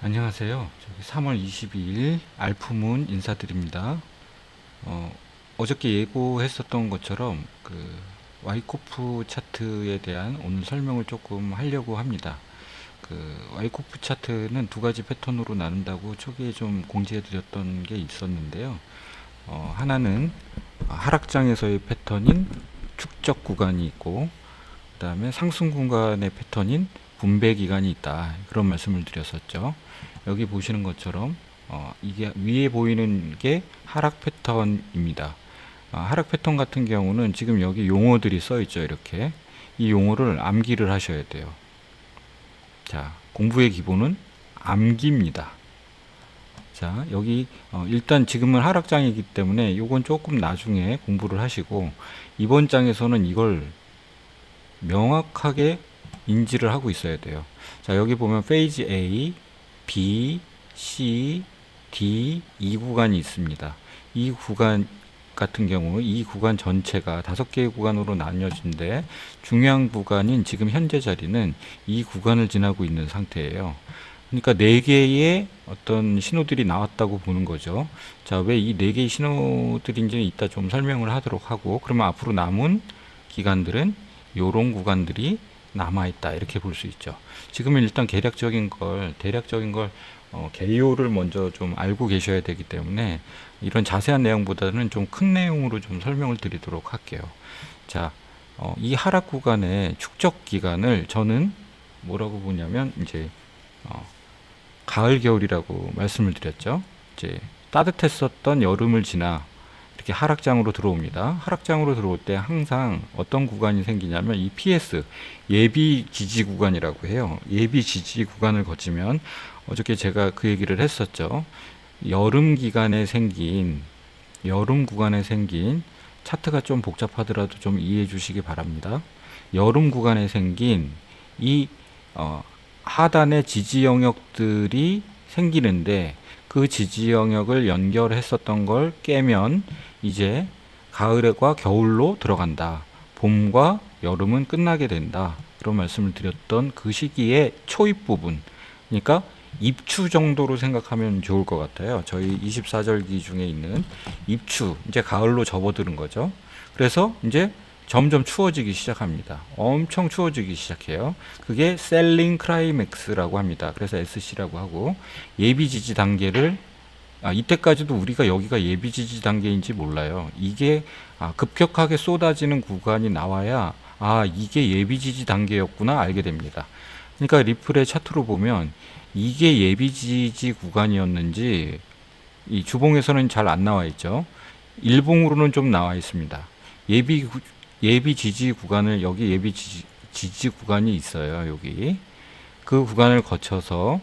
안녕하세요. 3월 22일 알프문 인사드립니다. 어저께 예고했었던 것처럼 와이코프 차트에 대한 오늘 설명을 조금 하려고 합니다. 와이코프 차트는 두 가지 패턴으로 나눈다고 초기에 좀 공지해 드렸던 게 있었는데요. 하나는 하락장에서의 패턴인 축적 구간이 있고, 그 다음에 상승 구간의 패턴인 분배 기간이 있다. 그런 말씀을 드렸었죠. 여기 보시는 것처럼 이게 위에 보이는 게 하락 패턴입니다. 하락 패턴 같은 경우는 지금 여기 용어들이 써 있죠. 이렇게 이 용어를 암기를 하셔야 돼요. 자, 공부의 기본은 암기입니다. 자, 여기 일단 지금은 하락장이기 때문에 요건 조금 나중에 공부를 하시고, 이번 장에서는 이걸 명확하게 인지를 하고 있어야 돼요. 자, 여기 보면 페이지 A, B, C, D 이 구간이 있습니다. 이 구간 같은 경우 이 구간 전체가 5개의 구간으로 나뉘어진데, 중요한 구간인 지금 현재 자리는 이 구간을 지나고 있는 상태예요. 그러니까 4개의 어떤 신호들이 나왔다고 보는 거죠. 자, 왜 이 4개의 신호들인지는 이따 좀 설명을 하도록 하고, 그러면 앞으로 남은 기간들은 요런 구간들이 남아있다, 이렇게 볼 수 있죠. 지금은 일단 대략적인 걸 개요를 먼저 좀 알고 계셔야 되기 때문에 이런 자세한 내용보다는 좀 큰 내용으로 좀 설명을 드리도록 할게요. 자, 이 하락 구간의 축적 기간을 저는 뭐라고 보냐면 이제 가을 겨울이라고 말씀을 드렸죠. 이제 따뜻했었던 여름을 지나 이렇게 하락장으로 들어옵니다. 하락장으로 들어올 때 항상 어떤 구간이 생기냐면 이 PS 예비 지지 구간이라고 해요. 예비 지지 구간을 거치면 어저께 제가 그 얘기를 했었죠. 여름 구간에 생긴 차트가 좀 복잡하더라도 좀 이해해 주시기 바랍니다. 여름 구간에 생긴 이 하단의 지지 영역들이 생기는데, 그 지지 영역을 연결했었던 걸 깨면 이제 가을과 겨울로 들어간다. 봄과 여름은 끝나게 된다. 그런 말씀을 드렸던 그 시기의 초입 부분. 그러니까 입추 정도로 생각하면 좋을 것 같아요. 저희 24절기 중에 있는 입추, 이제 가을로 접어드는 거죠. 그래서 이제 점점 추워지기 시작합니다. 엄청 추워지기 시작해요. 그게 셀링 클라이맥스라고 합니다. 그래서 SC라고 하고, 예비 지지 단계를 이때까지도 우리가 여기가 예비 지지 단계인지 몰라요. 이게 급격하게 쏟아지는 구간이 나와야 이게 예비 지지 단계였구나 알게 됩니다. 그러니까 리플의 차트로 보면 이게 예비 지지 구간이었는지 이 주봉에서는 잘 안 나와 있죠. 일봉으로는 좀 나와 있습니다. 예비 지지 구간을, 여기 예비 지지 구간이 있어요. 여기 그 구간을 거쳐서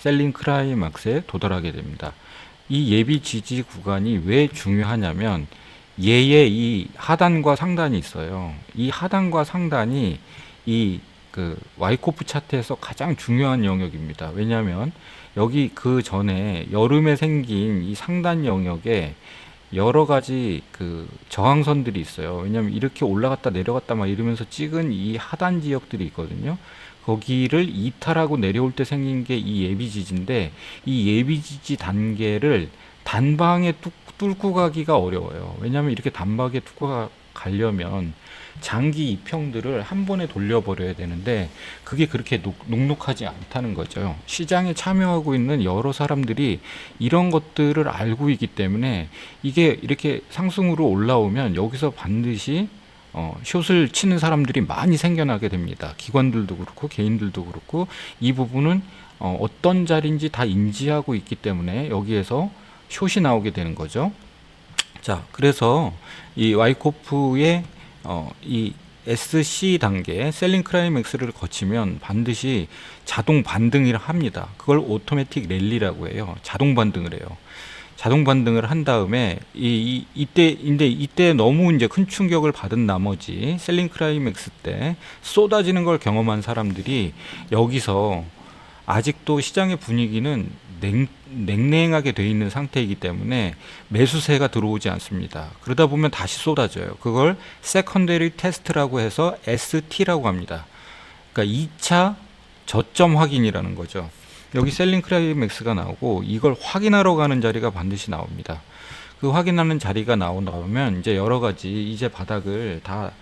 셀링 클라이막스에 도달하게 됩니다. 이 예비 지지 구간이 왜 중요하냐면 얘의 이 하단과 상단이 있어요. 이 하단과 상단이 이 와이코프 차트에서 가장 중요한 영역입니다. 왜냐하면 여기 그 전에 여름에 생긴 이 상단 영역에 여러 가지 저항선들이 있어요. 왜냐하면 이렇게 올라갔다 내려갔다 막 이러면서 찍은 이 하단 지역들이 있거든요. 거기를 이탈하고 내려올 때 생긴 게 이 예비 지지인데, 이 예비 지지 단계를 단방에 뚫고 가기가 어려워요. 왜냐하면 이렇게 단방에 뚫고 가려면 장기 이평들을 한 번에 돌려버려야 되는데, 그게 그렇게 녹록하지 않다는 거죠. 시장에 참여하고 있는 여러 사람들이 이런 것들을 알고 있기 때문에 이게 이렇게 상승으로 올라오면 여기서 반드시 숏을 치는 사람들이 많이 생겨나게 됩니다. 기관들도 그렇고 개인들도 그렇고 이 부분은 어떤 자리인지 다 인지하고 있기 때문에 여기에서 숏이 나오게 되는 거죠. 자, 그래서 이 와이코프의 이 SC 단계 셀링 클라이맥스를 거치면 반드시 자동 반등을 합니다. 그걸 오토매틱 랠리라고 해요. 자동 반등을 해요. 자동 반등을 한 다음에 이때 너무 이제 큰 충격을 받은 나머지 셀링 클라이맥스 때 쏟아지는 걸 경험한 사람들이 여기서 아직도 시장의 분위기는 냉랭하게 돼 있는 상태이기 때문에 매수세가 들어오지 않습니다. 그러다 보면 다시 쏟아져요. 그걸 세컨더리 테스트라고 해서 ST라고 합니다. 그러니까 2차 저점 확인이라는 거죠. 여기 셀링 클라이맥스가 나오고 이걸 확인하러 가는 자리가 반드시 나옵니다. 그 확인하는 자리가 나오면 이제 여러 가지 이제 바닥을 다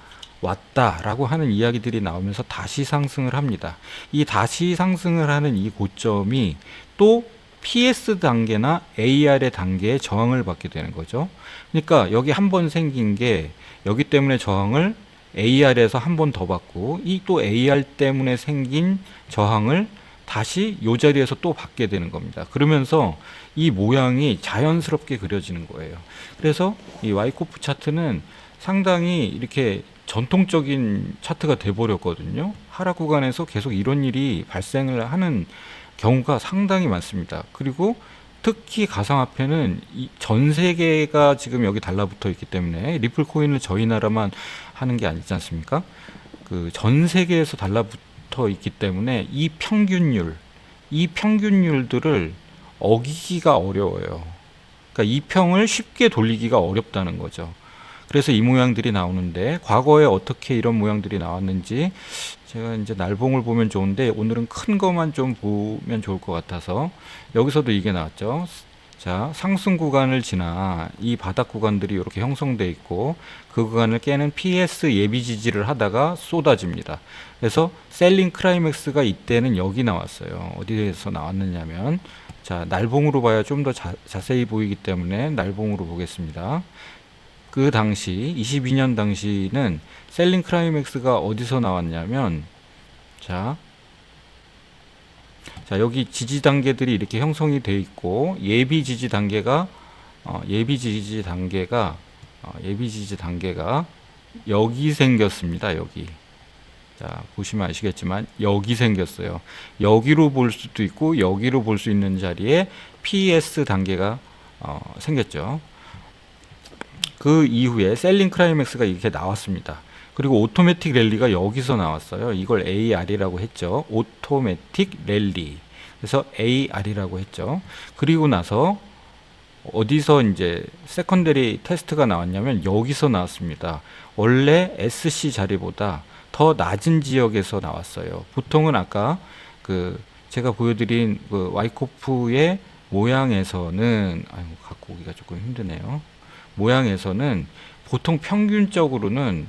왔다라고 하는 이야기들이 나오면서 다시 상승을 합니다. 이 다시 상승을 하는 이 고점이 또 PS 단계나 AR의 단계에 저항을 받게 되는 거죠. 그러니까 여기 한 번 생긴 게 여기 때문에 저항을 AR에서 한 번 더 받고 이 또 AR 때문에 생긴 저항을 다시 이 자리에서 또 받게 되는 겁니다. 그러면서 이 모양이 자연스럽게 그려지는 거예요. 그래서 이 와이코프 차트는 상당히 이렇게 전통적인 차트가 돼버렸거든요. 하락 구간에서 계속 이런 일이 발생을 하는 경우가 상당히 많습니다. 그리고 특히 가상화폐는 전 세계가 지금 여기 달라붙어 있기 때문에 리플 코인을 저희 나라만 하는 게 아니지 않습니까? 그 전 세계에서 달라붙어 있기 때문에 이 평균율들을 어기기가 어려워요. 그러니까 이 평을 쉽게 돌리기가 어렵다는 거죠. 그래서 이 모양들이 나오는데 과거에 어떻게 이런 모양들이 나왔는지 제가 이제 날봉을 보면 좋은데 오늘은 큰 것만 좀 보면 좋을 것 같아서 여기서도 이게 나왔죠. 자, 상승 구간을 지나 이 바닥 구간들이 이렇게 형성되어 있고 그 구간을 깨는 PS 예비 지지를 하다가 쏟아집니다. 그래서 셀링 클라이맥스가 이때는 여기 나왔어요. 어디에서 나왔느냐면 자, 날봉으로 봐야 좀 더 자세히 보이기 때문에 날봉으로 보겠습니다. 그 당시 22년 당시는 셀링 클라이맥스가 어디서 나왔냐면 자 여기 지지 단계들이 이렇게 형성이 되어 있고 예비 지지 단계가 여기 생겼습니다. 여기. 자, 보시면 아시겠지만 여기 생겼어요. 여기로 볼 수도 있고 여기로 볼 수 있는 자리에 PS 단계가 생겼죠. 그 이후에 셀링 클라이맥스가 이렇게 나왔습니다. 그리고 오토매틱 랠리가 여기서 나왔어요. 이걸 AR이라고 했죠. 오토매틱 랠리. 그래서 AR이라고 했죠. 그리고 나서 어디서 이제 세컨더리 테스트가 나왔냐면 여기서 나왔습니다. 원래 SC 자리보다 더 낮은 지역에서 나왔어요. 보통은 아까 그 제가 보여드린 그 와이코프의 모양에서는 갖고 오기가 조금 힘드네요. 모양에서는 보통 평균적으로는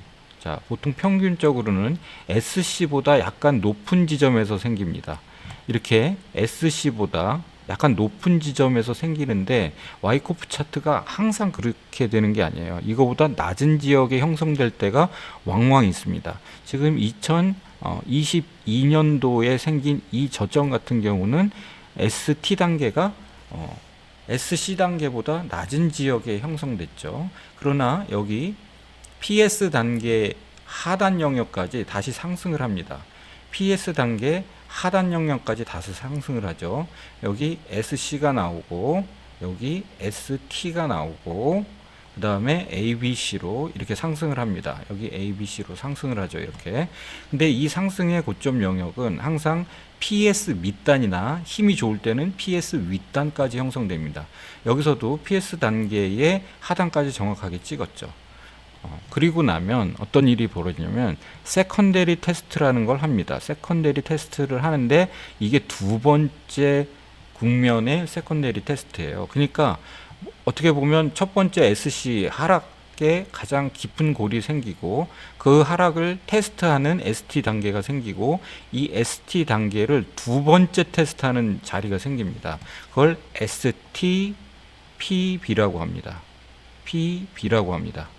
SC보다 약간 높은 지점에서 생깁니다. 이렇게 SC보다 약간 높은 지점에서 생기는데 와이코프 차트가 항상 그렇게 되는 게 아니에요. 이거보다 낮은 지역에 형성될 때가 왕왕 있습니다. 지금 2022년도에 생긴 이 저점 같은 경우는 ST 단계가 SC 단계보다 낮은 지역에 형성됐죠. 그러나 여기 PS 단계 하단 영역까지 다시 상승을 합니다. PS 단계 하단 영역까지 다시 상승을 하죠. 여기 SC가 나오고 여기 ST가 나오고 그 다음에 ABC로 이렇게 상승을 합니다. 여기 ABC로 상승을 하죠. 이렇게. 근데 이 상승의 고점 영역은 항상 PS 밑단이나 힘이 좋을 때는 PS 윗단까지 형성됩니다. 여기서도 PS 단계의 하단까지 정확하게 찍었죠. 그리고 나면 어떤 일이 벌어지냐면 세컨더리 테스트라는 걸 합니다. 세컨더리 테스트를 하는데 이게 두 번째 국면의 세컨더리 테스트예요. 그러니까 어떻게 보면 첫 번째 SC 하락에 가장 깊은 골이 생기고 그 하락을 테스트하는 ST 단계가 생기고 이 ST 단계를 두 번째 테스트하는 자리가 생깁니다. 그걸 STPB라고 합니다. PB라고 합니다.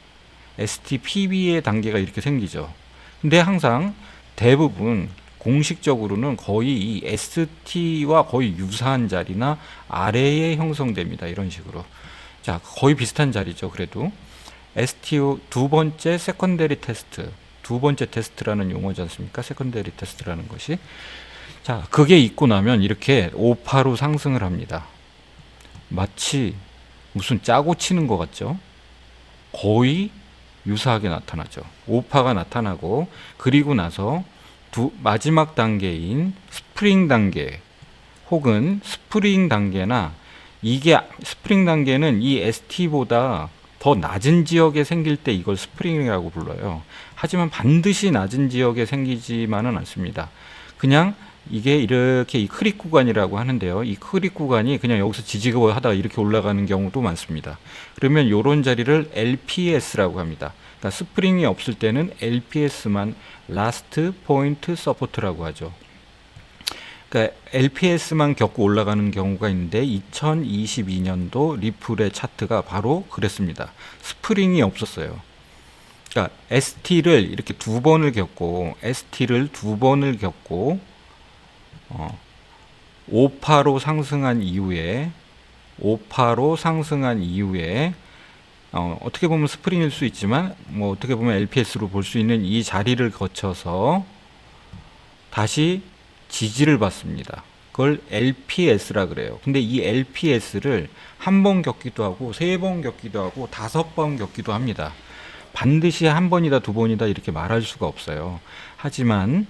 STPB의 단계가 이렇게 생기죠. 근데 항상 대부분 공식적으로는 거의 이 ST와 거의 유사한 자리나 아래에 형성됩니다. 이런 식으로. 자, 거의 비슷한 자리죠. 그래도 STO 두 번째 세컨더리 테스트, 두 번째 테스트라는 용어지 않습니까? 세컨더리 테스트라는 것이. 자, 그게 있고 나면 이렇게 오파로 상승을 합니다. 마치 무슨 짜고 치는 것 같죠? 거의 유사하게 나타나죠. 오파가 나타나고 그리고 나서 마지막 단계인 스프링 단계 혹은 스프링 단계나 이게 스프링 단계는 이 ST보다 더 낮은 지역에 생길 때 이걸 스프링이라고 불러요. 하지만 반드시 낮은 지역에 생기지만은 않습니다. 그냥 이게 이렇게 이 크릭 구간이라고 하는데요. 이 크릭 구간이 그냥 여기서 지지고 하다가 이렇게 올라가는 경우도 많습니다. 그러면 요런 자리를 LPS라고 합니다. 그러니까 스프링이 없을 때는 LPS만 Last Point Support라고 하죠. 그러니까 LPS만 겪고 올라가는 경우가 있는데 2022년도 리플의 차트가 바로 그랬습니다. 스프링이 없었어요. 그러니까 ST를 이렇게 두 번을 겪고 ST를 두 번을 겪고 5파로 상승한 이후에 5파로 상승한 이후에 어떻게 보면 스프링일 수 있지만 뭐 어떻게 보면 LPS로 볼 수 있는 이 자리를 거쳐서 다시 지지를 받습니다. 그걸 LPS라 그래요. 근데 이 LPS를 한 번 겪기도 하고 세 번 겪기도 하고 5번 겪기도 합니다. 반드시 한 번이다 두 번이다 이렇게 말할 수가 없어요. 하지만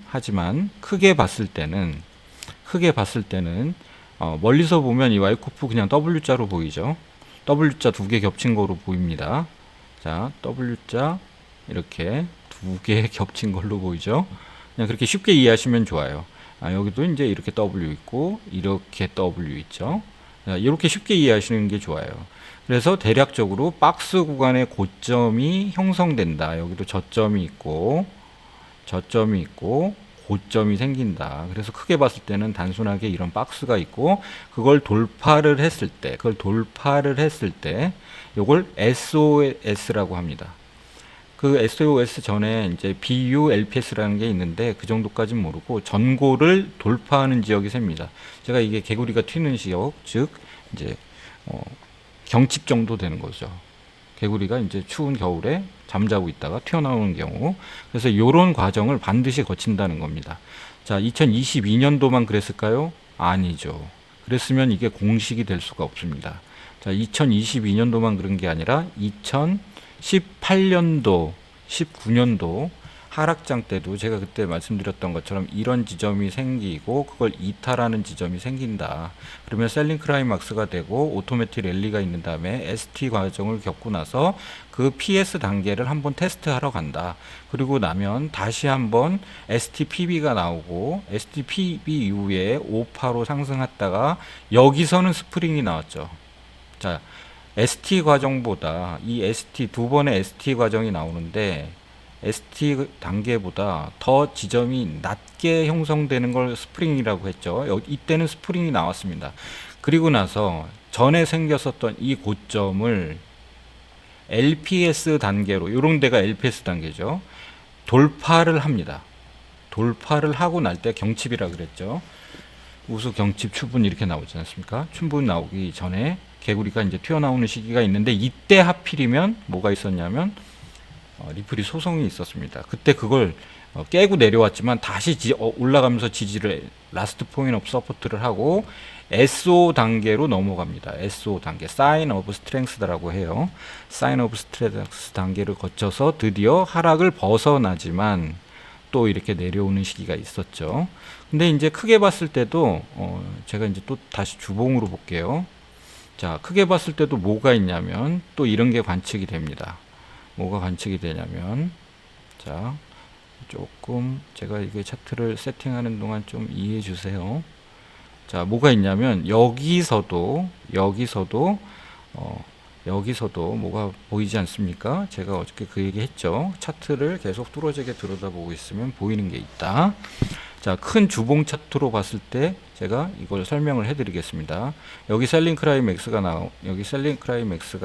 크게 봤을 때는 멀리서 보면 이 와이코프 그냥 W자로 보이죠. W자 두 개 겹친 거로 보입니다. 자, W자 이렇게 두 개 겹친 걸로 보이죠. 그냥 그렇게 쉽게 이해하시면 좋아요. 여기도 이제 이렇게 W 있고 이렇게 W 있죠. 자, 이렇게 쉽게 이해하시는 게 좋아요. 그래서 대략적으로 박스 구간의 고점이 형성된다. 여기도 저점이 있고 고점이 생긴다. 그래서 크게 봤을 때는 단순하게 이런 박스가 있고 그걸 돌파를 했을 때 요걸 SOS라고 합니다. 그 SOS 전에 이제 BULPS라는 게 있는데 그 정도까지는 모르고 전고를 돌파하는 지역이 셉니다. 제가 이게 개구리가 튀는 지역, 즉 이제 경칩 정도 되는 거죠. 개구리가 이제 추운 겨울에 잠자고 있다가 튀어나오는 경우. 그래서 이런 과정을 반드시 거친다는 겁니다. 자, 2022년도만 그랬을까요? 아니죠. 그랬으면 이게 공식이 될 수가 없습니다. 자, 2022년도만 그런 게 아니라 2018년도, 19년도 하락장 때도 제가 그때 말씀드렸던 것처럼 이런 지점이 생기고 그걸 이탈하는 지점이 생긴다. 그러면 셀링 클라이막스가 되고 오토매틱 랠리가 있는 다음에 ST 과정을 겪고 나서 그 PS 단계를 한번 테스트하러 간다. 그리고 나면 다시 한번 ST PB가 나오고 ST PB 이후에 5파로 상승했다가 여기서는 스프링이 나왔죠. 자, ST 과정보다 이 ST 두 번의 ST 과정이 나오는데 ST 단계보다 더 지점이 낮게 형성되는 걸 스프링이라고 했죠. 이때는 스프링이 나왔습니다. 그리고 나서 전에 생겼었던 이 고점을 LPS 단계로, 이런 데가 LPS 단계죠. 돌파를 합니다. 돌파를 하고 날 때 경칩이라 그랬죠. 우수 경칩 추분 이렇게 나오지 않습니까? 춘분 나오기 전에 개구리가 이제 튀어나오는 시기가 있는데 이때 하필이면 뭐가 있었냐면 리플이 소송이 있었습니다. 그때 그걸 깨고 내려왔지만 다시 올라가면서 지지를 라스트 포인트 오브 서포트를 하고 SO 단계로 넘어갑니다. SO 단계, 사인 오브 스트렝스라고 해요. 사인 오브 스트렝스 단계를 거쳐서 드디어 하락을 벗어나지만 또 이렇게 내려오는 시기가 있었죠. 근데 이제 크게 봤을 때도 제가 이제 또 다시 주봉으로 볼게요. 자, 크게 봤을 때도 뭐가 있냐면 또 이런 게 관측이 됩니다. 뭐가 관측이 되냐면, 자, 조금 제가 이게 차트를 세팅하는 동안 좀 이해해 주세요. 자, 뭐가 있냐면 여기서도 뭐가 보이지 않습니까? 제가 어저께 그 얘기 했죠. 차트를 계속 뚫어지게 들여다보고 있으면 보이는 게 있다. 자, 큰 주봉 차트로 봤을 때 제가 이걸 설명을 해 드리겠습니다. 여기 셀링 클라이맥스가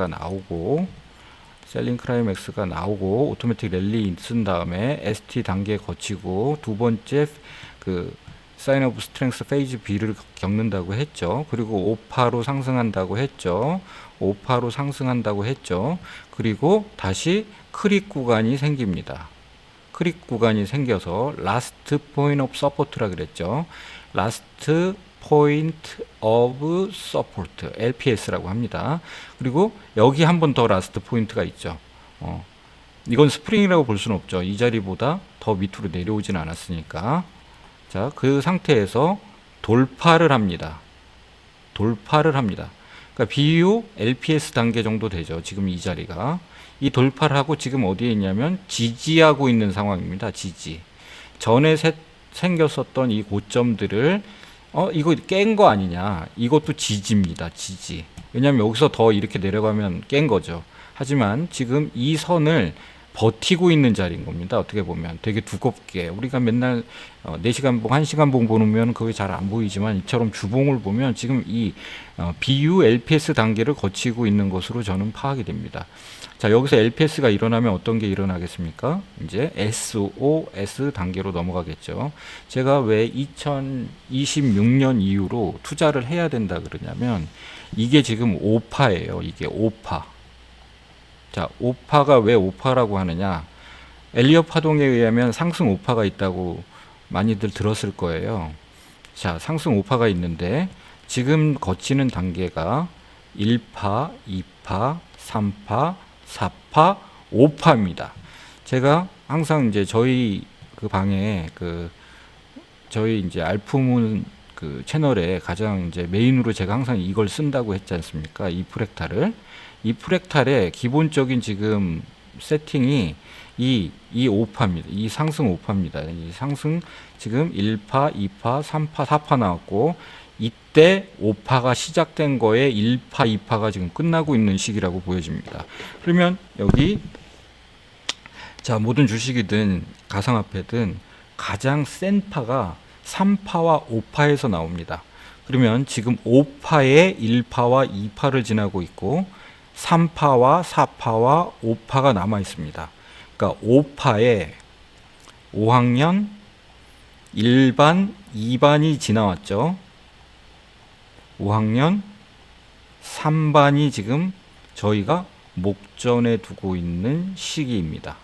나오고 오토매틱 랠리 쓴 다음에 ST 단계 거치고 두 번째 그 사인 오브 스트렝스 페이즈 B를 겪는다고 했죠. 그리고 5파로 상승한다고 했죠. 그리고 다시 크릭 구간이 생깁니다. 크릭 구간이 생겨서 라스트 포인트 오브 서포트라 그랬죠. 라스트 포인트 오브 서포트 LPS라고 합니다. 그리고 여기 한 번 더 라스트 포인트가 있죠. 이건 스프링이라고 볼 수는 없죠. 이 자리보다 더 밑으로 내려오진 않았으니까. 자, 그 상태에서 돌파를 합니다. 그러니까 BU LPS 단계 정도 되죠. 지금 이 자리가. 이 돌파를 하고 지금 어디에 있냐면 지지하고 있는 상황입니다. 지지. 전에 생겼었던 이 고점들을 이거 깬 거 아니냐. 이것도 지지입니다. 지지. 왜냐하면 여기서 더 이렇게 내려가면 깬 거죠. 하지만 지금 이 선을 버티고 있는 자리인 겁니다. 어떻게 보면 되게 두껍게 우리가 맨날 4시간 봉, 1시간 봉 보면 그게 잘 안 보이지만 이처럼 주봉을 보면 지금 이 BU LPS 단계를 거치고 있는 것으로 저는 파악이 됩니다. 자, 여기서 LPS가 일어나면 어떤 게 일어나겠습니까? 이제 SOS 단계로 넘어가겠죠. 제가 왜 2026년 이후로 투자를 해야 된다 그러냐면 이게 지금 5파예요. 이게 5파. 자, 5파가 왜 5파라고 하느냐? 엘리엇 파동에 의하면 상승 5파가 있다고 많이들 들었을 거예요. 자, 상승 5파가 있는데 지금 거치는 단계가 1파, 2파, 3파, 4파, 5파입니다. 제가 항상 이제 저희 그 방에 저희 이제 알프문 그 채널에 가장 이제 메인으로 제가 항상 이걸 쓴다고 했지 않습니까? 이 프랙탈을. 이 프랙탈의 기본적인 지금 세팅이 이 5파입니다. 이 상승 5파입니다. 이 상승 지금 1파, 2파, 3파, 4파 나왔고 이때 5파가 시작된 거에 1파, 2파가 지금 끝나고 있는 시기라고 보여집니다. 그러면 여기 자, 모든 주식이든 가상화폐든 가장 센 파가 3파와 5파에서 나옵니다. 그러면 지금 5파에 1파와 2파를 지나고 있고 3파와 4파와 5파가 남아 있습니다. 그러니까 5파에 5학년 1반, 2반이 지나왔죠. 5학년 3반이 지금 저희가 목전에 두고 있는 시기입니다.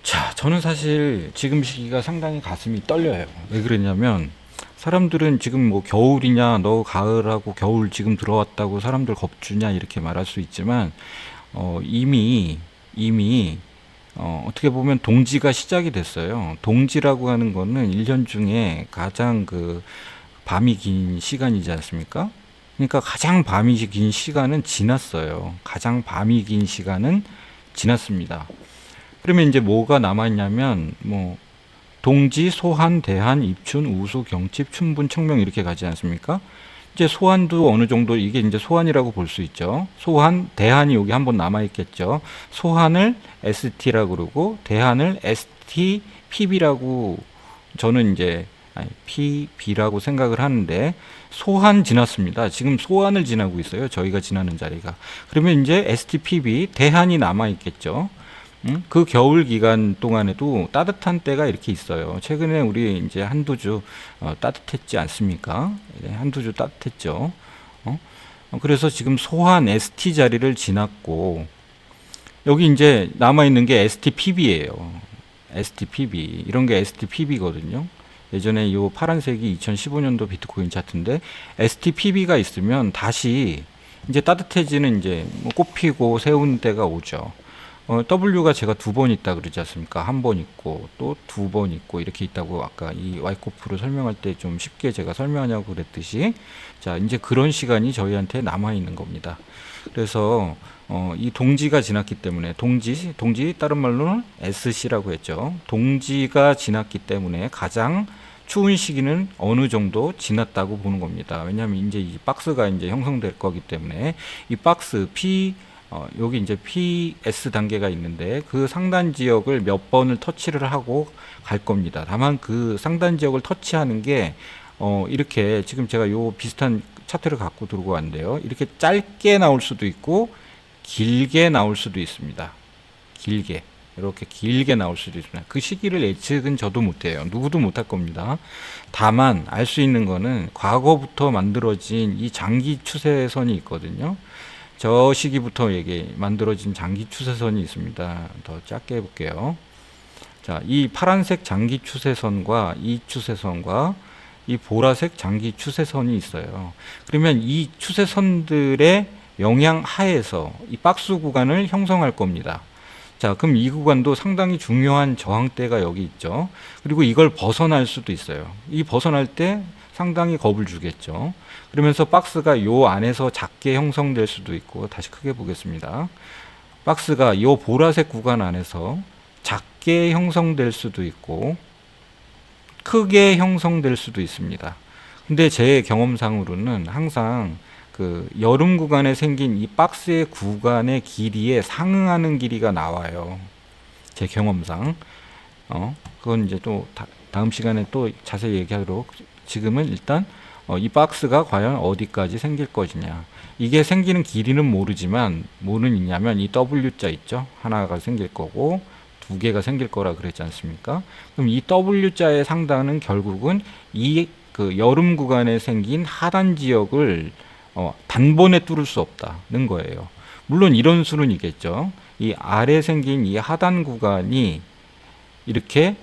자, 저는 사실 지금 시기가 상당히 가슴이 떨려요. 왜 그러냐면 사람들은 지금 뭐 겨울이냐, 너 가을하고 겨울 지금 들어왔다고 사람들 겁주냐 이렇게 말할 수 있지만 이미 어떻게 보면 동지가 시작이 됐어요. 동지라고 하는 거는 1년 중에 가장 밤이 긴 시간이지 않습니까? 그러니까 가장 밤이 긴 시간은 지났어요. 가장 밤이 긴 시간은 지났습니다. 그러면 이제 뭐가 남았냐면 뭐 동지, 소한, 대한, 입춘, 우수, 경칩, 춘분, 청명 이렇게 가지 않습니까? 이제 소한도 어느 정도 이게 이제 소한이라고 볼 수 있죠. 소한, 대한이 여기 한번 남아 있겠죠. 소한을 ST라고 그러고 대한을 ST, PB라고 저는 이제 PB라고 생각을 하는데 소한 지났습니다. 지금 소한을 지나고 있어요. 저희가 지나는 자리가. 그러면 이제 STPB 대한이 남아 있겠죠. 그 겨울 기간 동안에도 따뜻한 때가 이렇게 있어요. 최근에 우리 이제 한두 주 따뜻했지 않습니까? 한두 주 따뜻했죠. 그래서 지금 소한 ST 자리를 지났고 여기 이제 남아 있는 게 STPB예요. STPB 이런 게 STPB거든요. 예전에 이 파란색이 2015년도 비트코인 차트인데 STPB가 있으면 다시 이제 따뜻해지는 이제 뭐 꽃피고 새우는 때가 오죠. W가 제가 2번 있다 그러지 않습니까? 한 번 있고 또 2번 있고 이렇게 있다고 아까 이 와이코프로 설명할 때 좀 쉽게 제가 설명하냐고 그랬듯이 자 이제 그런 시간이 저희한테 남아 있는 겁니다. 그래서 이 동지가 지났기 때문에 동지 다른 말로는 SC라고 했죠. 동지가 지났기 때문에 가장 추운 시기는 어느 정도 지났다고 보는 겁니다. 왜냐하면 이제 이 박스가 이제 형성될 거기 때문에 이 박스 여기 이제 PS 단계가 있는데 그 상단 지역을 몇 번을 터치를 하고 갈 겁니다. 다만 그 상단 지역을 터치하는 게 이렇게 지금 제가 요 비슷한 차트를 갖고 들고 왔는데요. 이렇게 짧게 나올 수도 있고 길게 나올 수도 있습니다. 길게. 이렇게 길게 나올 수도 있습니다. 그 시기를 예측은 저도 못해요. 누구도 못할 겁니다. 다만 알 수 있는 거는 과거부터 만들어진 이 장기 추세선이 있거든요. 저 시기부터 만들어진 장기 추세선이 있습니다. 더 작게 해볼게요. 자, 이 파란색 장기 추세선과 이 추세선과 이 보라색 장기 추세선이 있어요. 그러면 이 추세선들의 영향 하에서 이 박스 구간을 형성할 겁니다. 자, 그럼 이 구간도 상당히 중요한 저항대가 여기 있죠. 그리고 이걸 벗어날 수도 있어요. 이 벗어날 때 상당히 겁을 주겠죠. 그러면서 박스가 요 안에서 작게 형성될 수도 있고, 다시 크게 보겠습니다. 박스가 요 보라색 구간 안에서 작게 형성될 수도 있고, 크게 형성될 수도 있습니다. 근데 제 경험상으로는 항상 그 여름 구간에 생긴 이 박스의 구간의 길이에 상응하는 길이가 나와요. 제 경험상. 그건 이제 또 다음 시간에 또 자세히 얘기하도록, 지금은 일단 이 박스가 과연 어디까지 생길 것이냐. 이게 생기는 길이는 모르지만 뭐는 있냐면 이 W자 있죠. 하나가 생길 거고 두 개가 생길 거라 그랬지 않습니까? 그럼 이 W자의 상단은 결국은 이 그 여름 구간에 생긴 하단 지역을 단번에 뚫을 수 없다는 거예요. 물론 이런 수는 있겠죠. 이 아래 생긴 이 하단 구간이 이렇게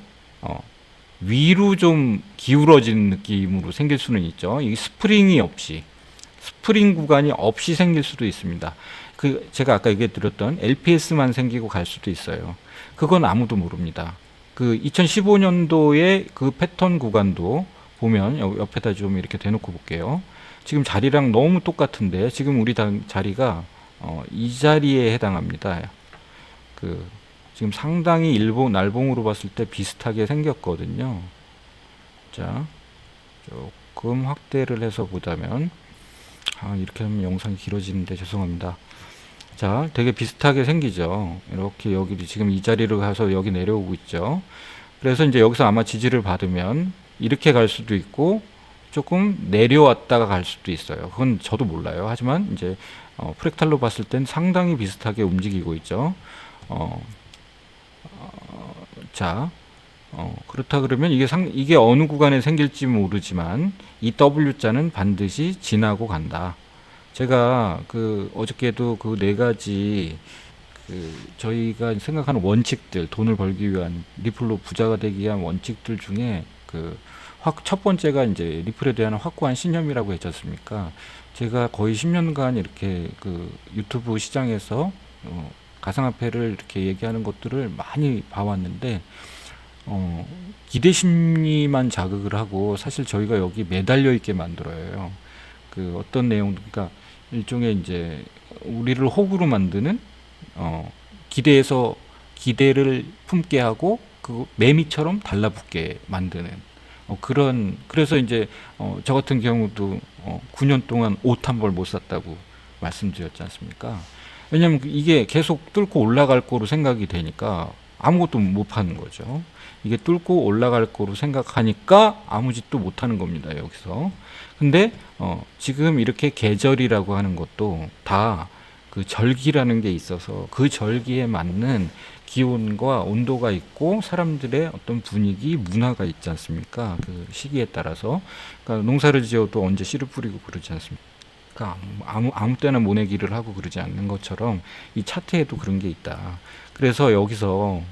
위로 좀 기울어지는 느낌으로 생길 수는 있죠. 이 스프링이 없이, 스프링 구간이 없이 생길 수도 있습니다. 그 제가 아까 얘기 드렸던 LPS만 생기고 갈 수도 있어요. 그건 아무도 모릅니다. 그 2015년도의 그 패턴 구간도 보면 옆에다 좀 이렇게 대놓고 볼게요. 지금 자리랑 너무 똑같은데 지금 우리 자리가 이 자리에 해당합니다. 그 지금 상당히 날봉으로 봤을 때 비슷하게 생겼거든요. 자, 조금 확대를 해서 보자면, 이렇게 하면 영상이 길어지는데 죄송합니다. 자, 되게 비슷하게 생기죠. 이렇게 여기 지금 이 자리로 가서 여기 내려오고 있죠. 그래서 이제 여기서 아마 지지를 받으면 이렇게 갈 수도 있고 조금 내려왔다가 갈 수도 있어요. 그건 저도 몰라요. 하지만 이제 프랙탈로 봤을 땐 상당히 비슷하게 움직이고 있죠. 자, 그렇다 그러면 이게 어느 구간에 생길지 모르지만 이 W자는 반드시 지나고 간다. 제가 어저께도 그 네 가지 저희가 생각하는 원칙들, 돈을 벌기 위한, 리플로 부자가 되기 위한 원칙들 중에 첫 번째가 이제 리플에 대한 확고한 신념이라고 했지 않습니까? 제가 거의 10년간 이렇게 유튜브 시장에서 가상화폐를 이렇게 얘기하는 것들을 많이 봐왔는데, 기대 심리만 자극을 하고 사실 저희가 여기 매달려 있게 만들어요. 어떤 내용, 그러니까 일종의 이제 우리를 호구로 만드는, 기대를 품게 하고 그 매미처럼 달라붙게 만드는 그래서 이제 저 같은 경우도 9년 동안 옷 한 벌 못 샀다고 말씀드렸지 않습니까? 왜냐면 이게 계속 뚫고 올라갈 거로 생각이 되니까 아무것도 못 파는 거죠. 이게 뚫고 올라갈 거로 생각하니까 아무 짓도 못 하는 겁니다, 여기서. 근데 지금 이렇게 계절이라고 하는 것도 다 그 절기라는 게 있어서 그 절기에 맞는 기온과 온도가 있고 사람들의 어떤 분위기, 문화가 있지 않습니까? 그 시기에 따라서. 그러니까 농사를 지어도 언제 씨를 뿌리고 그러지 않습니까? 그러니까 아무 때나 모내기를 하고 그러지 않는 것처럼 이 차트에도 그런 게 있다. 그래서 여기서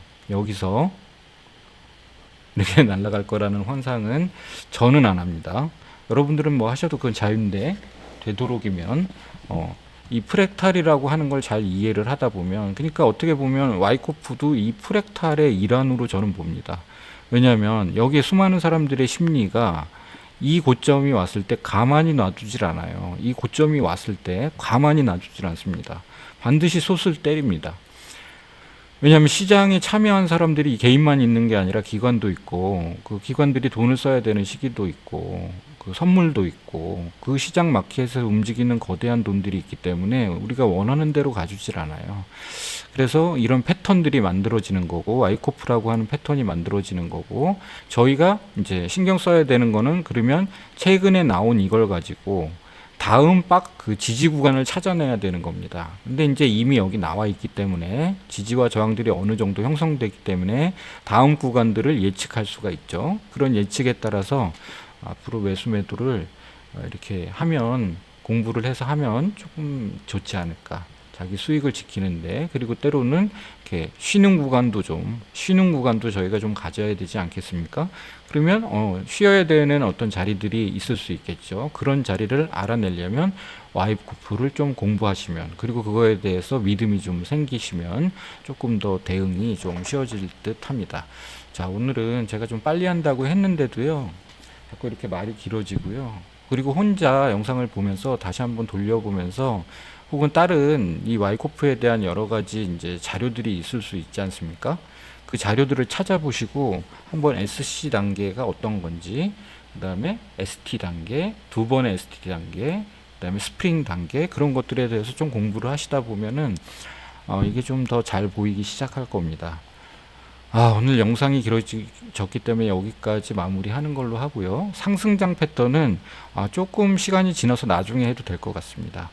이렇게 날아갈 거라는 환상은 저는 안 합니다. 여러분들은 뭐 하셔도 그건 자유인데, 되도록이면 이 프랙탈이라고 하는 걸 잘 이해를 하다 보면, 그러니까 어떻게 보면 와이코프도 이 프랙탈의 일환으로 저는 봅니다. 왜냐하면 여기에 수많은 사람들의 심리가 이 고점이 왔을 때 가만히 놔두질 않아요. 이 고점이 왔을 때 가만히 놔두질 않습니다. 반드시 솥을 때립니다. 왜냐하면 시장에 참여한 사람들이 개인만 있는 게 아니라 기관도 있고, 그 기관들이 돈을 써야 되는 시기도 있고, 그 선물도 있고, 그 시장 마켓에서 움직이는 거대한 돈들이 있기 때문에 우리가 원하는 대로 가주질 않아요. 그래서 이런 패턴들이 만들어지는 거고, 와이코프라고 하는 패턴이 만들어지는 거고, 저희가 이제 신경 써야 되는 거는, 그러면 최근에 나온 이걸 가지고 다음 그 지지 구간을 찾아내야 되는 겁니다. 근데 이제 이미 여기 나와 있기 때문에 지지와 저항들이 어느 정도 형성되기 때문에 다음 구간들을 예측할 수가 있죠. 그런 예측에 따라서 앞으로 매수 매도를 이렇게 하면, 공부를 해서 하면 조금 좋지 않을까. 자기 수익을 지키는데, 그리고 때로는 이렇게 쉬는 구간도 저희가 좀 가져야 되지 않겠습니까? 그러면 쉬어야 되는 어떤 자리들이 있을 수 있겠죠. 그런 자리를 알아내려면 와이코프를 좀 공부하시면, 그리고 그거에 대해서 믿음이 좀 생기시면 조금 더 대응이 좀 쉬워질 듯 합니다. 자, 오늘은 제가 좀 빨리 한다고 했는데도요, 자꾸 이렇게 말이 길어지고요. 그리고 혼자 영상을 보면서 다시 한번 돌려보면서 혹은 다른 이 와이코프에 대한 여러 가지 이제 자료들이 있을 수 있지 않습니까? 그 자료들을 찾아보시고 한번 SC 단계가 어떤 건지, 그 다음에 ST 단계, 두 번의 ST 단계, 그 다음에 스프링 단계, 그런 것들에 대해서 좀 공부를 하시다 보면은 이게 좀 더 잘 보이기 시작할 겁니다. 오늘 영상이 길어졌기 때문에 여기까지 마무리하는 걸로 하고요. 상승장 패턴은 조금 시간이 지나서 나중에 해도 될 것 같습니다.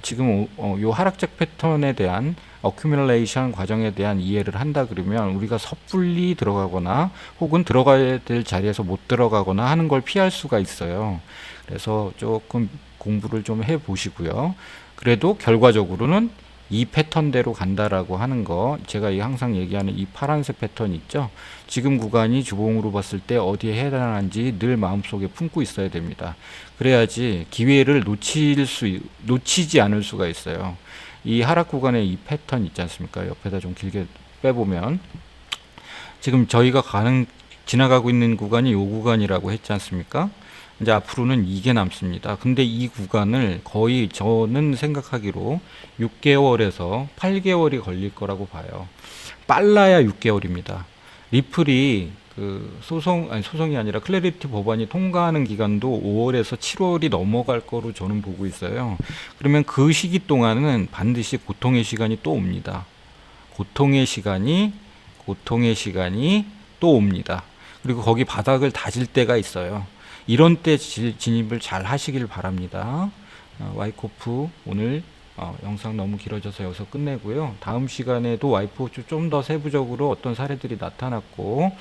지금 요 하락적 패턴에 대한 어큐뮬레이션 과정에 대한 이해를 한다 그러면 우리가 섣불리 들어가거나 혹은 들어가야 될 자리에서 못 들어가거나 하는 걸 피할 수가 있어요. 그래서 조금 공부를 좀 해 보시고요. 그래도 결과적으로는 이 패턴대로 간다라고 하는 거, 제가 항상 얘기하는 이 파란색 패턴 있죠. 지금 구간이 주봉으로 봤을 때 어디에 해당하는지 늘 마음속에 품고 있어야 됩니다. 그래야지 기회를 놓치지 않을 수가 있어요. 이 하락 구간의 이 패턴 있지 않습니까? 옆에다 좀 길게 빼보면 지금 저희가 지나가고 있는 구간이 요 구간이라고 했지 않습니까? 이제 앞으로는 이게 남습니다. 근데 이 구간을 거의 저는 생각하기로 6개월에서 8개월이 걸릴 거라고 봐요. 빨라야 6개월입니다. 리플이 소송이 아니라 클래리티 법안이 통과하는 기간도 5월에서 7월이 넘어갈 거로 저는 보고 있어요. 그러면 그 시기 동안은 반드시 고통의 시간이 또 옵니다. 고통의 시간이 또 옵니다. 그리고 거기 바닥을 다질 때가 있어요. 이런 때 진입을 잘 하시길 바랍니다. 와이코프 오늘 영상 너무 길어져서 여기서 끝내고요. 다음 시간에도 와이코프 좀 더 세부적으로 어떤 사례들이 나타났고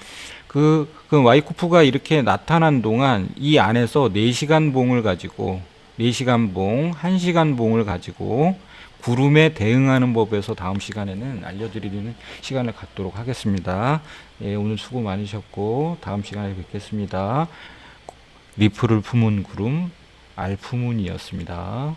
그 와이코프가 이렇게 나타난 동안 이 안에서 4시간 봉을 가지고 4시간 봉, 1시간 봉을 가지고 구름에 대응하는 법에서 다음 시간에는 알려드리는 시간을 갖도록 하겠습니다. 예, 오늘 수고 많으셨고 다음 시간에 뵙겠습니다. 리플을 품은 구름 알푸문이었습니다.